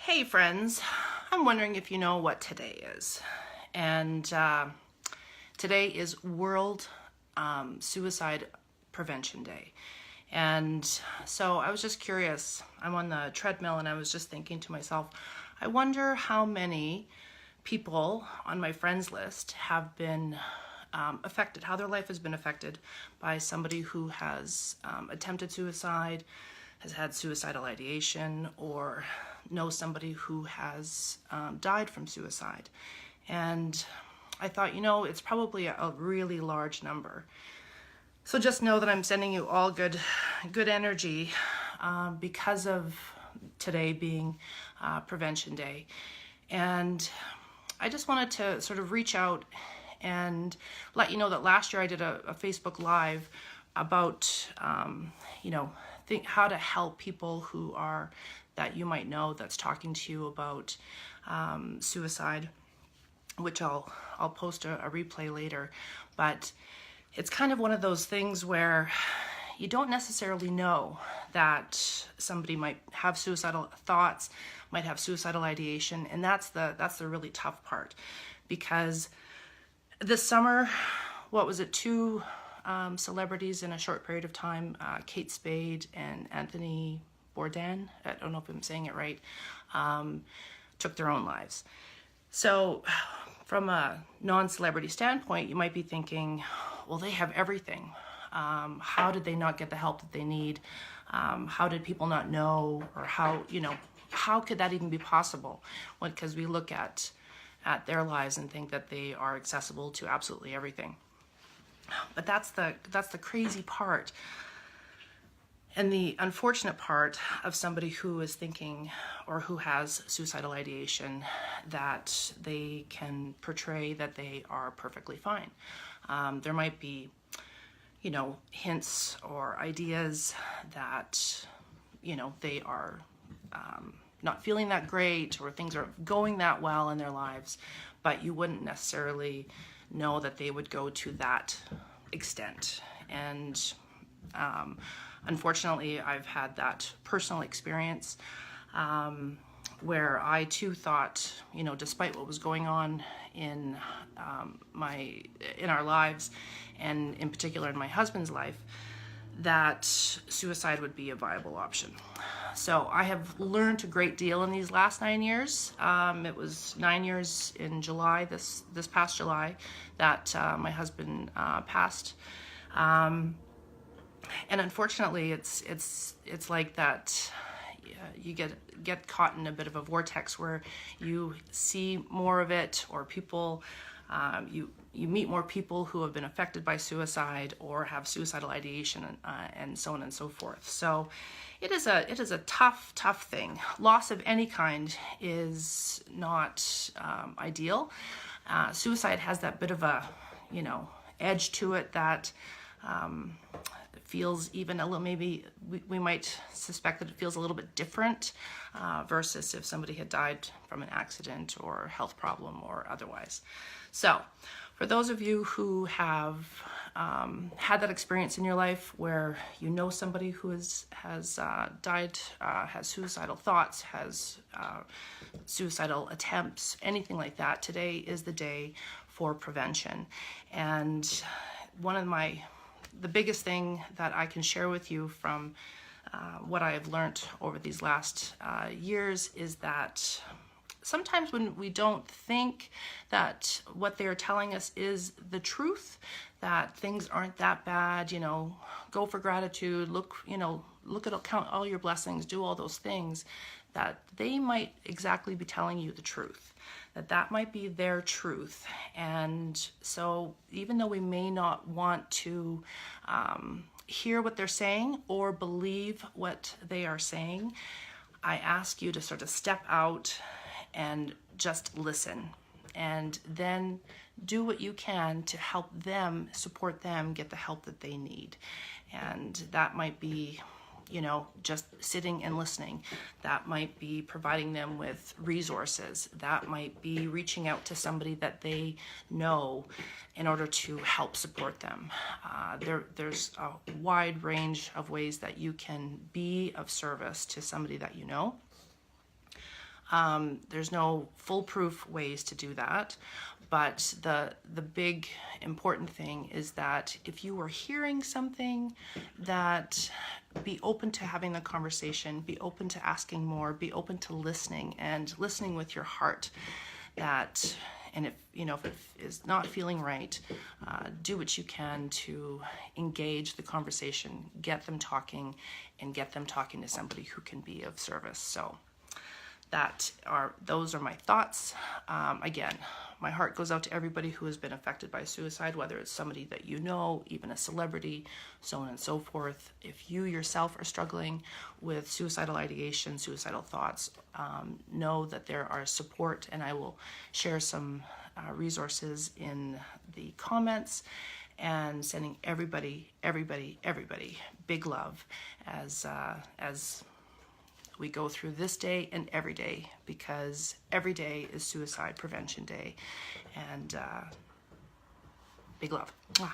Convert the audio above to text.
Hey friends, I'm wondering if you know what today is. And today is World Suicide Prevention Day. And so I was just curious. I'm on the treadmill and I was just thinking to myself, I wonder how many people on my friends list have been affected, how their life has been affected by somebody who has attempted suicide, has had suicidal ideation, or knows somebody who has died from suicide. And I thought, it's probably a really large number. So just know that I'm sending you all good energy because of today being Prevention Day. And I just wanted to sort of reach out and let you know that last year I did a Facebook Live about, how to help people who are, that you might know, that's talking to you about suicide, which I'll post a replay later. But it's kind of one of those things where you don't necessarily know that somebody might have suicidal thoughts, might have suicidal ideation, and that's the really tough part. Because this summer, what was it, two celebrities in a short period of time, Kate Spade and Anthony Bourdain, I don't know if I'm saying it right, took their own lives. So from a non-celebrity standpoint, you might be thinking, well, they have everything. How did they not get the help that they need? How did people not know? Or how could that even be possible? Because we look at their lives and think that they are accessible to absolutely everything. But that's the crazy part. And the unfortunate part of somebody who is thinking or who has suicidal ideation, that they can portray that they are perfectly fine. There might be, hints or ideas that, they are not feeling that great, or things aren't going that well in their lives, but you wouldn't necessarily know that they would go to that extent. And unfortunately, I've had that personal experience where I too thought, despite what was going on in our lives, and in particular in my husband's life, that suicide would be a viable option. So I have learned a great deal in these last 9 years. It was 9 years in July, this past July, that my husband passed. And unfortunately, it's like that. You get caught in a bit of a vortex where you see more of it, or people, you meet more people who have been affected by suicide or have suicidal ideation, and so on and so forth. So it is a tough thing. Loss of any kind is not ideal. Suicide has that bit of a edge to it that feels even a little, maybe we might suspect that it feels a little bit different versus if somebody had died from an accident or health problem or otherwise. So for those of you who have had that experience in your life where somebody who has died, has suicidal thoughts, has suicidal attempts, anything like that, today is the day for prevention. And the biggest thing that I can share with you from what I have learned over these last years is that sometimes when we don't think that what they're telling us is the truth, that things aren't that bad, go for gratitude, look at, count all your blessings, do all those things, that they might exactly be telling you the truth, that might be their truth. And so even though we may not want to hear what they're saying or believe what they are saying, I ask you to sort of step out and just listen, and then do what you can to help them, support them, get the help that they need. And that might be just sitting and listening. That might be providing them with resources. That might be reaching out to somebody that they know in order to help support them. There's a wide range of ways that you can be of service to somebody that you know. There's no foolproof ways to do that, but the big important thing is that if you are hearing something, that be open to having the conversation, be open to asking more, be open to listening and listening with your heart. That, and if it is not feeling right, do what you can to engage the conversation, get them talking, and get them talking to somebody who can be of service. So those are my thoughts. Again, my heart goes out to everybody who has been affected by suicide, whether it's somebody that you know, even a celebrity, so on and so forth. If you yourself are struggling with suicidal ideation, suicidal thoughts, know that there are support, and I will share some resources in the comments, and sending everybody big love as we go through this day and every day, because every day is Suicide Prevention Day. And big love. Mwah.